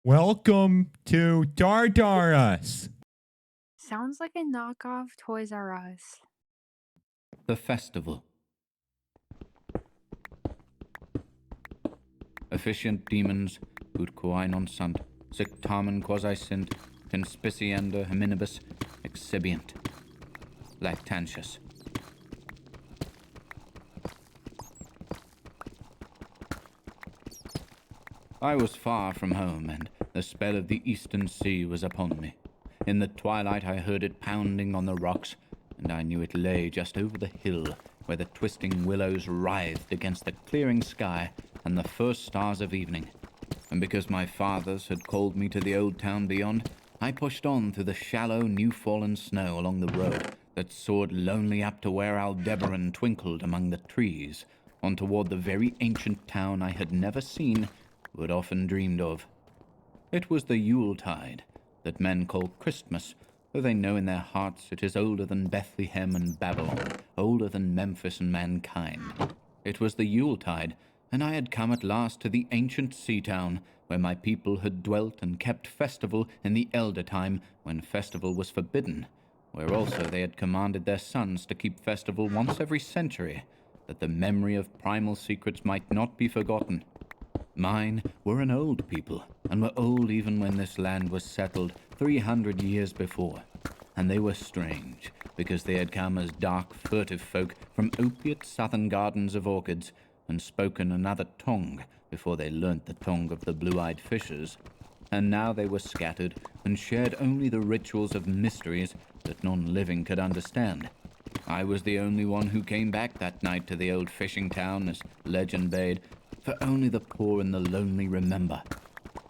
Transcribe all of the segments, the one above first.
Welcome to Dardarus. Sounds like a knockoff Toys R Us. The festival. Efficient demons, ut quae non sunt, sic tamen quasi sint, conspicienda hominibus exhibient. Lactantius. I was far from home, and the spell of the eastern sea was upon me. In the twilight I heard it pounding on the rocks, and I knew it lay just over the hill, where the twisting willows writhed against the clearing sky and the first stars of evening. And because my fathers had called me to the old town beyond, I pushed on through the shallow, new-fallen snow along the road that soared lonely up to where Aldebaran twinkled among the trees, on toward the very ancient town I had never seen, but often dreamed of. It was the Yuletide, that men call Christmas, though they know in their hearts it is older than Bethlehem and Babylon, older than Memphis and mankind. It was the Yuletide, and I had come at last to the ancient sea town, where my people had dwelt and kept festival in the elder time, when festival was forbidden, where also they had commanded their sons to keep festival once every century, that the memory of primal secrets might not be forgotten. Mine were an old people, and were old even when this land was settled 300 years before. And they were strange, because they had come as dark, furtive folk from opiate southern gardens of orchids, and spoken another tongue before they learnt the tongue of the blue-eyed fishers. And now they were scattered, and shared only the rituals of mysteries that none living could understand. I was the only one who came back that night to the old fishing town, as legend bade, for only the poor and the lonely remember.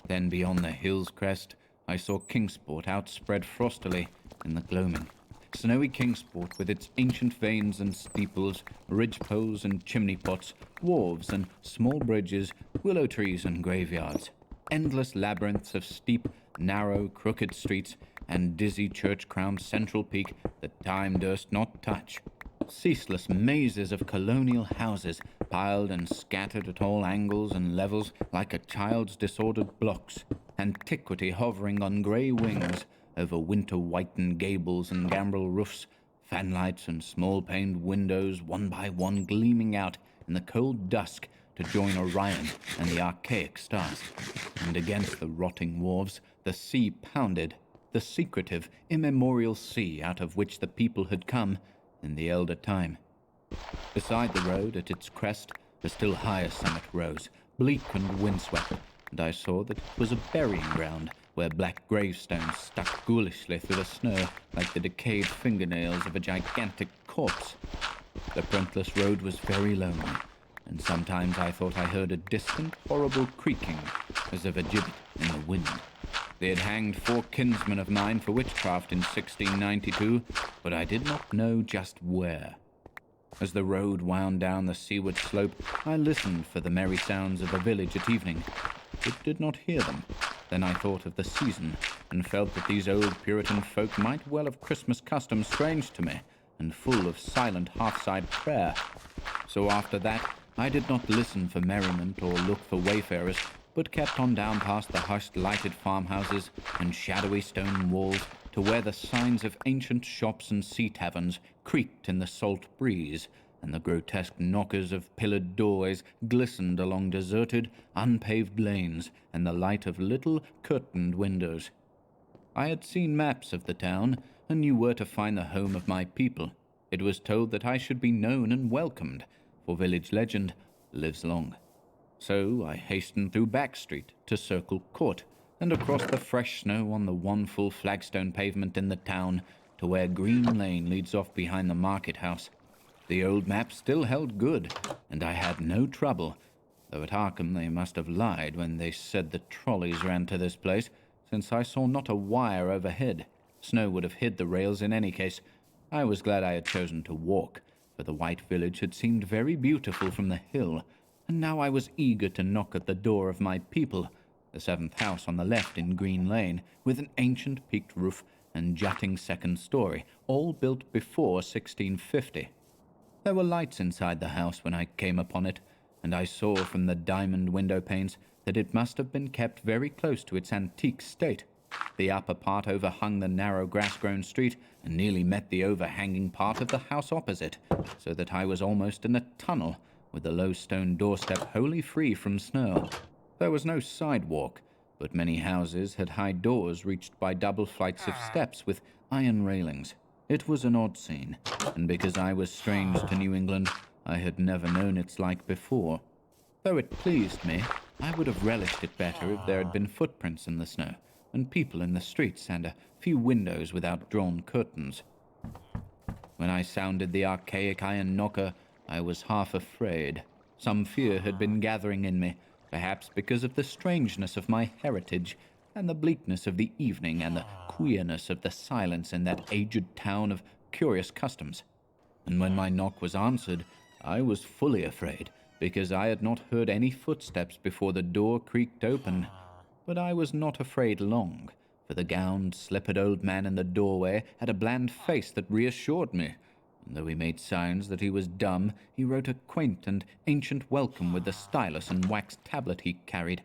Then beyond the hill's crest, I saw Kingsport outspread frostily in the gloaming. Snowy Kingsport with its ancient vanes and steeples, ridgepoles and chimney pots, wharves and small bridges, willow trees and graveyards, endless labyrinths of steep, narrow, crooked streets, and dizzy church-crowned central peak that time durst not touch. Ceaseless mazes of colonial houses, piled and scattered at all angles and levels like a child's disordered blocks, antiquity hovering on grey wings over winter-whitened gables and gambrel roofs, fanlights and small-paned windows one by one gleaming out in the cold dusk to join Orion and the archaic stars. And against the rotting wharves the sea pounded, the secretive, immemorial sea out of which the people had come in the elder time. Beside the road, at its crest, the still higher summit rose, bleak and windswept, and I saw that it was a burying ground where black gravestones stuck ghoulishly through the snow like the decayed fingernails of a gigantic corpse. The printless road was very lonely, and sometimes I thought I heard a distant, horrible creaking, as of a gibbet in the wind. They had hanged 4 kinsmen of mine for witchcraft in 1692, but I did not know just where. As the road wound down the seaward slope, I listened for the merry sounds of a village at evening, but did not hear them. Then I thought of the season, and felt that these old Puritan folk might well have Christmas customs strange to me, and full of silent half-side prayer. So after that, I did not listen for merriment or look for wayfarers, but kept on down past the hushed lighted farmhouses and shadowy stone walls to where the signs of ancient shops and sea taverns creaked in the salt breeze, and the grotesque knockers of pillared doorways glistened along deserted, unpaved lanes and the light of little curtained windows. I had seen maps of the town, and knew where to find the home of my people. It was told that I should be known and welcomed, for village legend lives long. So I hastened through Back Street to Circle Court, and across the fresh snow on the one full flagstone pavement in the town to where Green Lane leads off behind the market house. The old map still held good, and I had no trouble, though at Arkham they must have lied when they said the trolleys ran to this place, since I saw not a wire overhead. Snow would have hid the rails in any case. I was glad I had chosen to walk, for the white village had seemed very beautiful from the hill, and now I was eager to knock at the door of my people, the 7th house on the left in Green Lane, with an ancient peaked roof and jutting second story, all built before 1650. There were lights inside the house when I came upon it, and I saw from the diamond window panes that it must have been kept very close to its antique state. The upper part overhung the narrow grass-grown street and nearly met the overhanging part of the house opposite, so that I was almost in a tunnel, with the low stone doorstep wholly free from snow. There was no sidewalk, but many houses had high doors reached by double flights of steps with iron railings. It was an odd scene, and because I was strange to New England, I had never known its like before. Though it pleased me, I would have relished it better if there had been footprints in the snow, and people in the streets, and a few windows without drawn curtains. When I sounded the archaic iron knocker, I was half afraid. Some fear had been gathering in me, perhaps because of the strangeness of my heritage, and the bleakness of the evening, and the queerness of the silence in that aged town of curious customs. And when my knock was answered, I was fully afraid, because I had not heard any footsteps before the door creaked open. But I was not afraid long, for the gowned, slippered old man in the doorway had a bland face that reassured me, and though he made signs that he was dumb, he wrote a quaint and ancient welcome with the stylus and wax tablet he carried.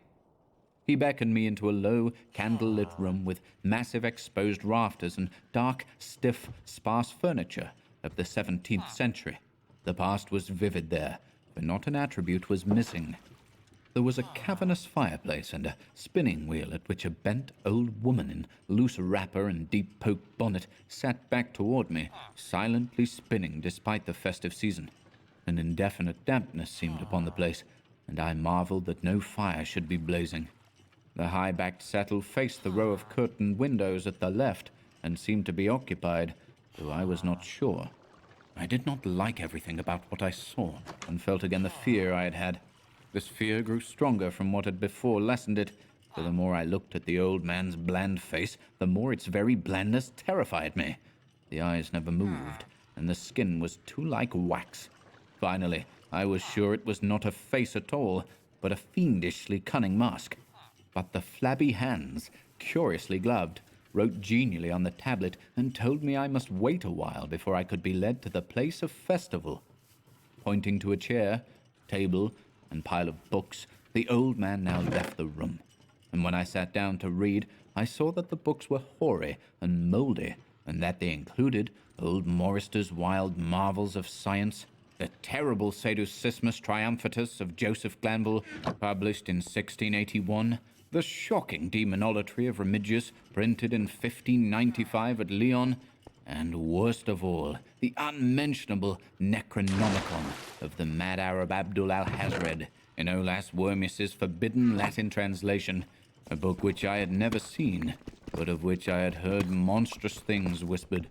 He beckoned me into a low, candle-lit room with massive exposed rafters and dark, stiff, sparse furniture of the 17th century. The past was vivid there, but not an attribute was missing. There was a cavernous fireplace and a spinning wheel at which a bent old woman in loose wrapper and deep-poked bonnet sat back toward me, silently spinning despite the festive season. An indefinite dampness seemed upon the place, and I marveled that no fire should be blazing. The high-backed settle faced the row of curtained windows at the left and seemed to be occupied, though I was not sure. I did not like everything about what I saw, and felt again the fear I had had. This fear grew stronger from what had before lessened it, for the more I looked at the old man's bland face, the more its very blandness terrified me. The eyes never moved, and the skin was too like wax. Finally, I was sure it was not a face at all, but a fiendishly cunning mask. But the flabby hands, curiously gloved, wrote genially on the tablet and told me I must wait a while before I could be led to the place of festival. Pointing to a chair, table, and pile of books, the old man now left the room. And when I sat down to read, I saw that the books were hoary and mouldy, and that they included old Morrister's Wild Marvels of Science, the terrible Sadducismus Triumphatus of Joseph Glanville, published in 1681, the shocking Demonolatry of Remigius, printed in 1595 at Lyon, and worst of all, the unmentionable Necronomicon of the mad Arab Abdul al-Hazred, in Olaus Wormius's forbidden Latin translation, a book which I had never seen, but of which I had heard monstrous things whispered.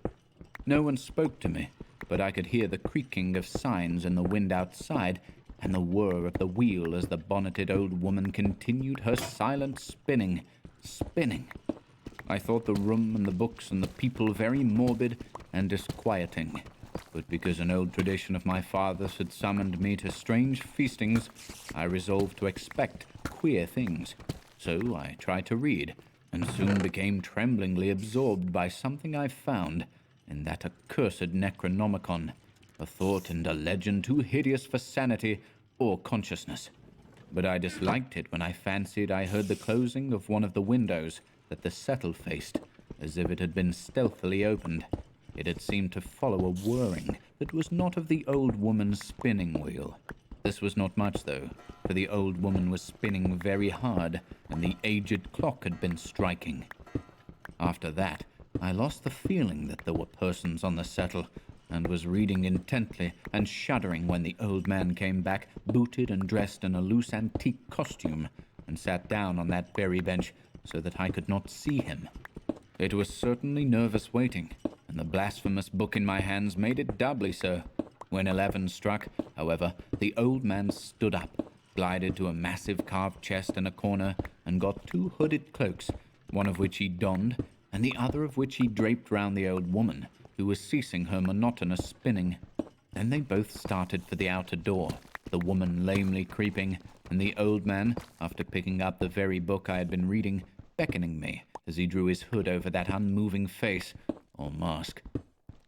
No one spoke to me, but I could hear the creaking of signs in the wind outside, and the whir of the wheel as the bonneted old woman continued her silent spinning. I thought the room and the books and the people very morbid and disquieting, but because an old tradition of my father's had summoned me to strange feastings, I resolved to expect queer things. So I tried to read, and soon became tremblingly absorbed by something I found in that accursed Necronomicon, a thought and a legend too hideous for sanity or consciousness. But I disliked it when I fancied I heard the closing of one of the windows that the settle faced, as if it had been stealthily opened. It had seemed to follow a whirring that was not of the old woman's spinning wheel. This was not much, though, for the old woman was spinning very hard, and the aged clock had been striking. After that, I lost the feeling that there were persons on the settle, and was reading intently and shuddering when the old man came back, booted and dressed in a loose antique costume, and sat down on that very bench so that I could not see him. It was certainly nervous waiting, and the blasphemous book in my hands made it doubly so. When 11 struck, however, the old man stood up, glided to a massive carved chest in a corner, and got 2 hooded cloaks, one of which he donned, and the other of which he draped round the old woman, who was ceasing her monotonous spinning. Then they both started for the outer door, the woman lamely creeping, and the old man, after picking up the very book I had been reading, beckoning me as he drew his hood over that unmoving face, or mask.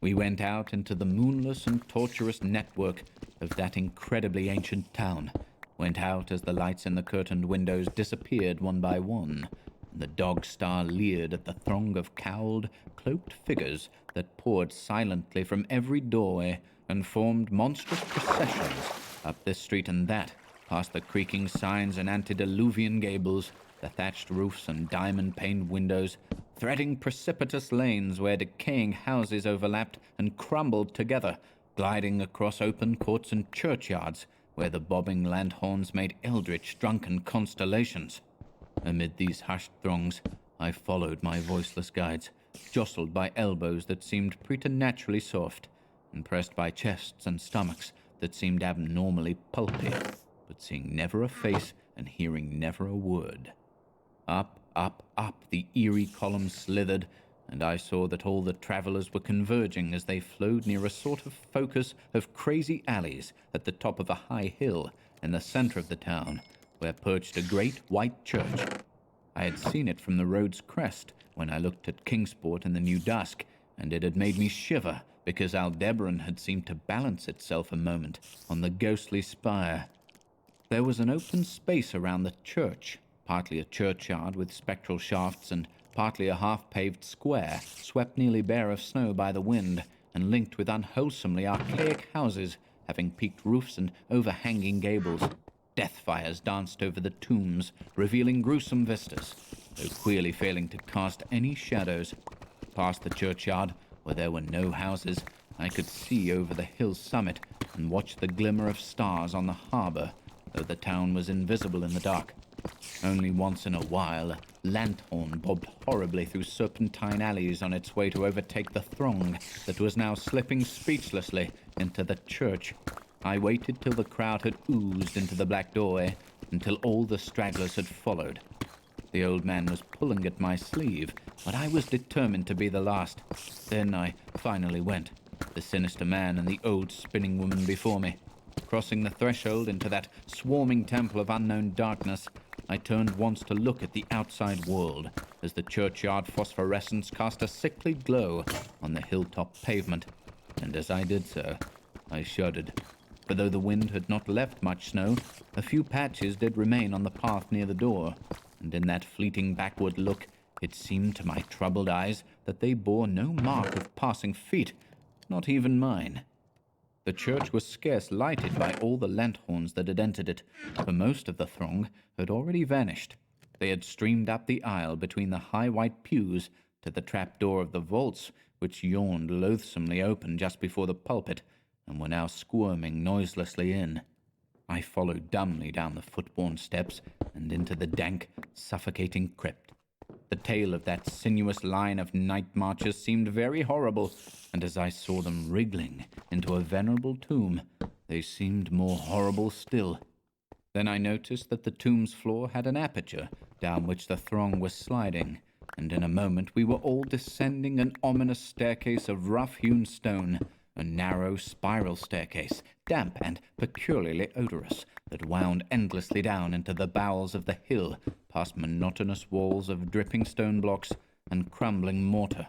We went out into the moonless and tortuous network of that incredibly ancient town, went out as the lights in the curtained windows disappeared one by one, and the dog star leered at the throng of cowled, cloaked figures that poured silently from every doorway and formed monstrous processions up this street and that, past the creaking signs and antediluvian gables, the thatched roofs and diamond-paned windows, threading precipitous lanes where decaying houses overlapped and crumbled together, gliding across open courts and churchyards where the bobbing lanthorns made eldritch drunken constellations. Amid these hushed throngs, I followed my voiceless guides, jostled by elbows that seemed preternaturally soft, and pressed by chests and stomachs that seemed abnormally pulpy, but seeing never a face and hearing never a word. Up, up, up the eerie columns slithered, and I saw that all the travelers were converging as they flowed near a sort of focus of crazy alleys at the top of a high hill in the center of the town, where perched a great white church. I had seen it from the road's crest when I looked at Kingsport in the new dusk, and it had made me shiver because Aldebaran had seemed to balance itself a moment on the ghostly spire. There was an open space around the church, partly a churchyard with spectral shafts and partly a half-paved square, swept nearly bare of snow by the wind and linked with unwholesomely archaic houses having peaked roofs and overhanging gables. Death fires danced over the tombs, revealing gruesome vistas, though queerly failing to cast any shadows. Past the churchyard, where there were no houses, I could see over the hill's summit and watch the glimmer of stars on the harbor, though the town was invisible in the dark. Only once in a while, a lanthorn bobbed horribly through serpentine alleys on its way to overtake the throng that was now slipping speechlessly into the church. I waited till the crowd had oozed into the black doorway, until all the stragglers had followed. The old man was pulling at my sleeve, but I was determined to be the last. Then I finally went, the sinister man and the old spinning woman before me. Crossing the threshold into that swarming temple of unknown darkness, I turned once to look at the outside world, as the churchyard phosphorescence cast a sickly glow on the hilltop pavement, and as I did so, I shuddered. For though the wind had not left much snow, a few patches did remain on the path near the door, and in that fleeting backward look, it seemed to my troubled eyes that they bore no mark of passing feet, not even mine. The church was scarce lighted by all the lanthorns that had entered it, for most of the throng had already vanished. They had streamed up the aisle between the high white pews to the trap-door of the vaults, which yawned loathsomely open just before the pulpit, and were now squirming noiselessly in. I followed dumbly down the foot-worn steps and into the dank, suffocating crypt. The tale of that sinuous line of night marchers seemed very horrible, and as I saw them wriggling into a venerable tomb, they seemed more horrible still. Then I noticed that the tomb's floor had an aperture down which the throng was sliding, and in a moment we were all descending an ominous staircase of rough-hewn stone, a narrow spiral staircase, damp and peculiarly odorous, that wound endlessly down into the bowels of the hill, past monotonous walls of dripping stone blocks and crumbling mortar.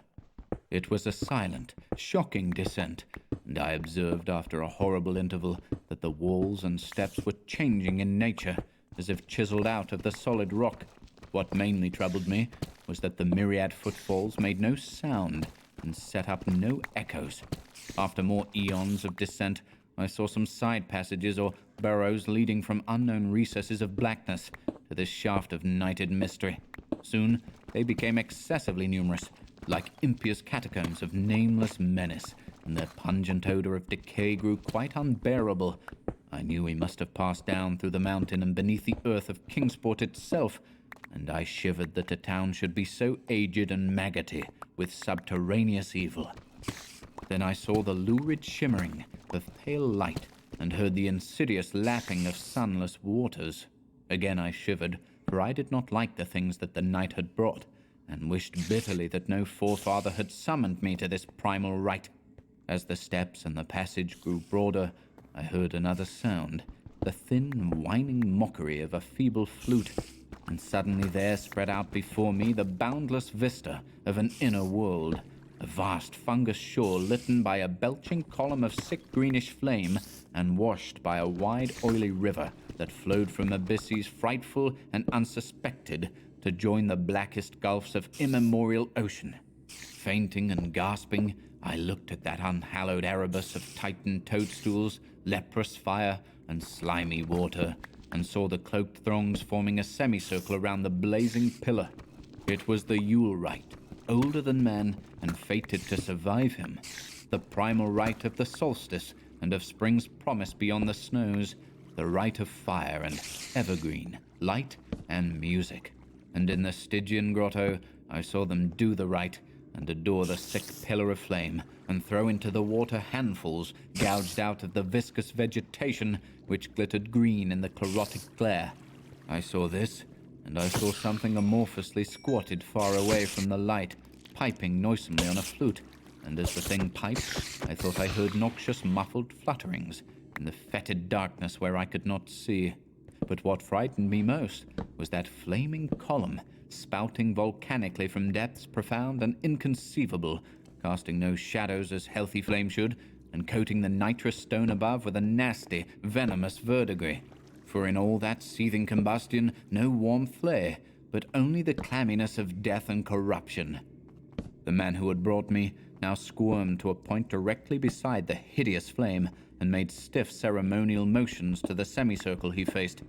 It was a silent, shocking descent, and I observed after a horrible interval that the walls and steps were changing in nature, as if chiseled out of the solid rock. What mainly troubled me was that the myriad footfalls made no sound and set up no echoes. After more eons of descent, I saw some side passages or burrows leading from unknown recesses of blackness to this shaft of nighted mystery. Soon they became excessively numerous, like impious catacombs of nameless menace, and their pungent odor of decay grew quite unbearable. I knew we must have passed down through the mountain and beneath the earth of Kingsport itself, and I shivered that a town should be so aged and maggoty with subterraneous evil. Then I saw the lurid shimmering of pale light and heard the insidious lapping of sunless waters. Again I shivered, for I did not like the things that the night had brought, and wished bitterly that no forefather had summoned me to this primal rite. As the steps and the passage grew broader, I heard another sound, the thin, whining mockery of a feeble flute, and suddenly there spread out before me the boundless vista of an inner world, a vast fungus shore litten by a belching column of sick greenish flame and washed by a wide oily river that flowed from abysses frightful and unsuspected to join the blackest gulfs of immemorial ocean. Fainting and gasping, I looked at that unhallowed Erebus of titan toadstools, leprous fire, and slimy water, and saw the cloaked throngs forming a semicircle around the blazing pillar. It was the Yule rite, older than man and fated to survive him, the primal rite of the solstice and of spring's promise beyond the snows, the rite of fire and evergreen, light and music. And in the Stygian grotto, I saw them do the rite and adore the sick pillar of flame, and throw into the water handfuls gouged out of the viscous vegetation which glittered green in the chlorotic glare. I saw this, and I saw something amorphously squatted far away from the light, piping noisomely on a flute, and as the thing piped, I thought I heard noxious muffled flutterings in the fetid darkness where I could not see. But what frightened me most was that flaming column, spouting volcanically from depths profound and inconceivable, casting no shadows as healthy flame should, and coating the nitrous stone above with a nasty, venomous verdigris. For in all that seething combustion no warmth lay, but only the clamminess of death and corruption. The man who had brought me now squirmed to a point directly beside the hideous flame, and made stiff ceremonial motions to the semicircle he faced.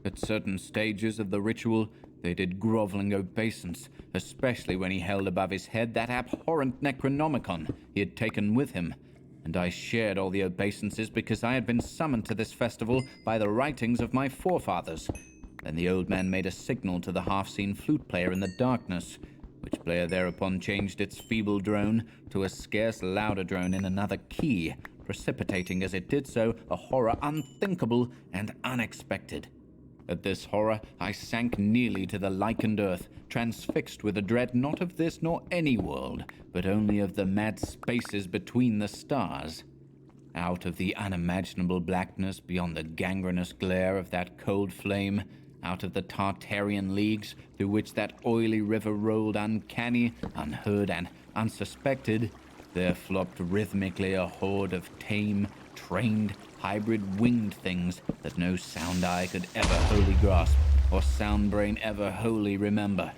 At certain stages of the ritual, they did groveling obeisance, especially when he held above his head that abhorrent Necronomicon he had taken with him, and I shared all the obeisances because I had been summoned to this festival by the writings of my forefathers. Then the old man made a signal to the half-seen flute player in the darkness, which player thereupon changed its feeble drone to a scarce louder drone in another key, precipitating as it did so a horror unthinkable and unexpected. At this horror I sank nearly to the lichened earth, transfixed with a dread not of this nor any world, but only of the mad spaces between the stars. Out of the unimaginable blackness beyond the gangrenous glare of that cold flame, out of the Tartarian leagues through which that oily river rolled uncanny, unheard, and unsuspected, there flopped rhythmically a horde of tame, trained, hybrid winged things that no sound eye could ever wholly grasp, or sound brain ever wholly remember.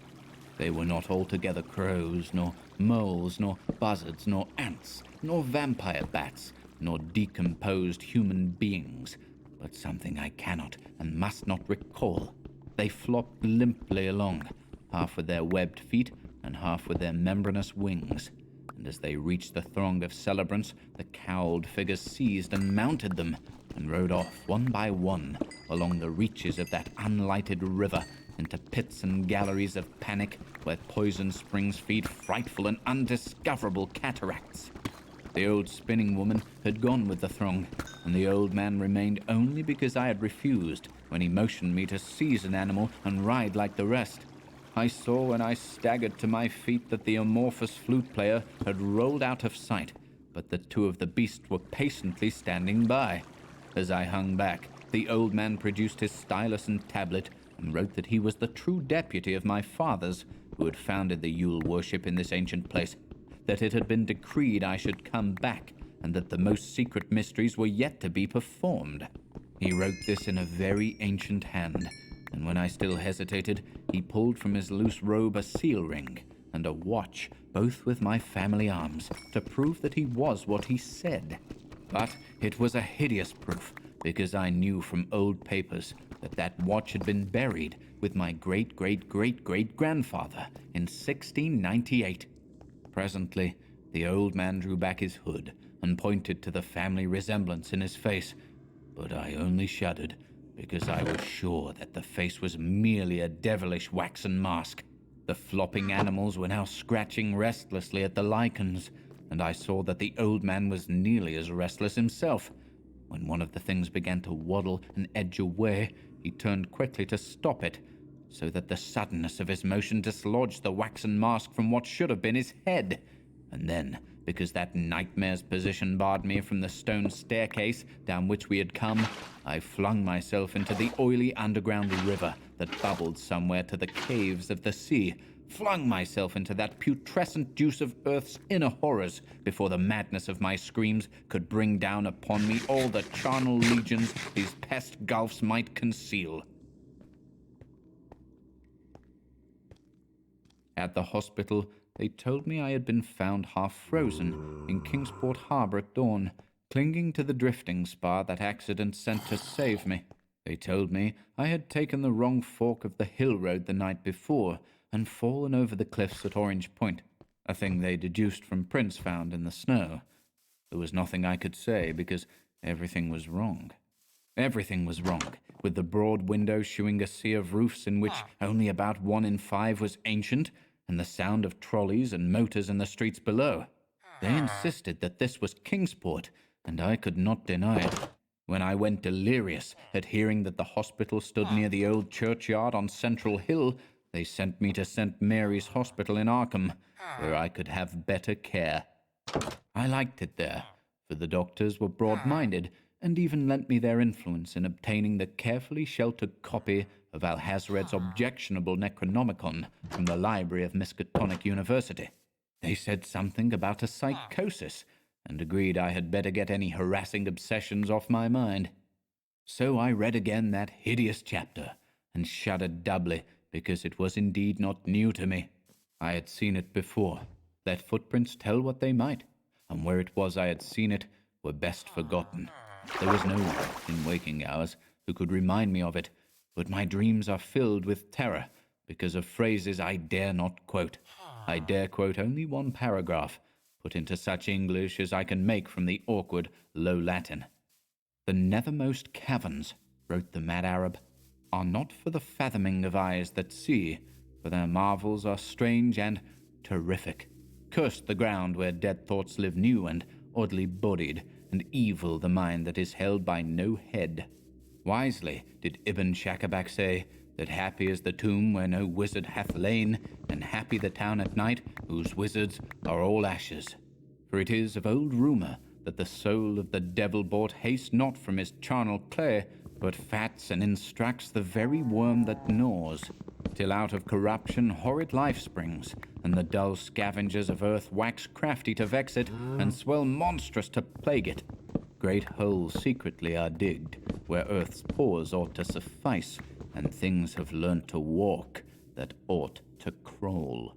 They were not altogether crows, nor moles, nor buzzards, nor ants, nor vampire bats, nor decomposed human beings, but something I cannot and must not recall. They flopped limply along, half with their webbed feet and half with their membranous wings, and as they reached the throng of celebrants, the cowled figures seized and mounted them, and rode off one by one along the reaches of that unlighted river into pits and galleries of panic where poison springs feed frightful and undiscoverable cataracts. The old spinning woman had gone with the throng, and the old man remained only because I had refused when he motioned me to seize an animal and ride like the rest. I saw when I staggered to my feet that the amorphous flute player had rolled out of sight, but that two of the beasts were patiently standing by. As I hung back, the old man produced his stylus and tablet and wrote that he was the true deputy of my fathers, who had founded the Yule worship in this ancient place, that it had been decreed I should come back, and that the most secret mysteries were yet to be performed. He wrote this in a very ancient hand, and when I still hesitated, he pulled from his loose robe a seal ring and a watch, both with my family arms, to prove that he was what he said. But it was a hideous proof, because I knew from old papers that that watch had been buried with my great-great-great-great-grandfather in 1698. Presently, the old man drew back his hood and pointed to the family resemblance in his face, but I only shuddered, because I was sure that the face was merely a devilish waxen mask. The flopping animals were now scratching restlessly at the lichens, and I saw that the old man was nearly as restless himself. When one of the things began to waddle and edge away, he turned quickly to stop it, so that the suddenness of his motion dislodged the waxen mask from what should have been his head. And then, because that nightmare's position barred me from the stone staircase down which we had come, I flung myself into the oily underground river that bubbled somewhere to the caves of the sea, flung myself into that putrescent juice of earth's inner horrors before the madness of my screams could bring down upon me all the charnel legions these pest gulfs might conceal. At the hospital, they told me I had been found half frozen in Kingsport Harbor at dawn, clinging to the drifting spar that accident sent to save me. They told me I had taken the wrong fork of the hill road the night before and fallen over the cliffs at Orange Point, a thing they deduced from prints found in the snow. There was nothing I could say because everything was wrong. Everything was wrong, with the broad window shewing a sea of roofs in which only about 1 in 5 was ancient, and the sound of trolleys and motors in the streets below. They insisted that this was Kingsport, and I could not deny it. When I went delirious at hearing that the hospital stood near the old churchyard on Central Hill, they sent me to St. Mary's Hospital in Arkham, where I could have better care. I liked it there, for the doctors were broad-minded, and even lent me their influence in obtaining the carefully sheltered copy of Alhazred's objectionable Necronomicon from the library of Miskatonic University. They said something about a psychosis, and agreed I had better get any harassing obsessions off my mind. So I read again that hideous chapter, and shuddered doubly, because it was indeed not new to me. I had seen it before. Let footprints tell what they might, and where it was I had seen it were best forgotten. There was no one in waking hours who could remind me of it, but my dreams are filled with terror because of phrases I dare not quote. I dare quote only one paragraph, put into such English as I can make from the awkward Low Latin. "The nethermost caverns," wrote the mad Arab, "are not for the fathoming of eyes that see, for their marvels are strange and terrific. Cursed the ground where dead thoughts live new and oddly bodied, and evil the mind that is held by no head. Wisely did Ibn Shakabak say that happy is the tomb where no wizard hath lain, and happy the town at night whose wizards are all ashes. For it is of old rumour that the soul of the devil-bought hastes not from his charnel clay, but fats and instructs the very worm that gnaws, till out of corruption horrid life springs, and the dull scavengers of earth wax crafty to vex it, and swell monstrous to plague it. Great holes secretly are digged, where earth's pores ought to suffice, and things have learnt to walk that ought to crawl."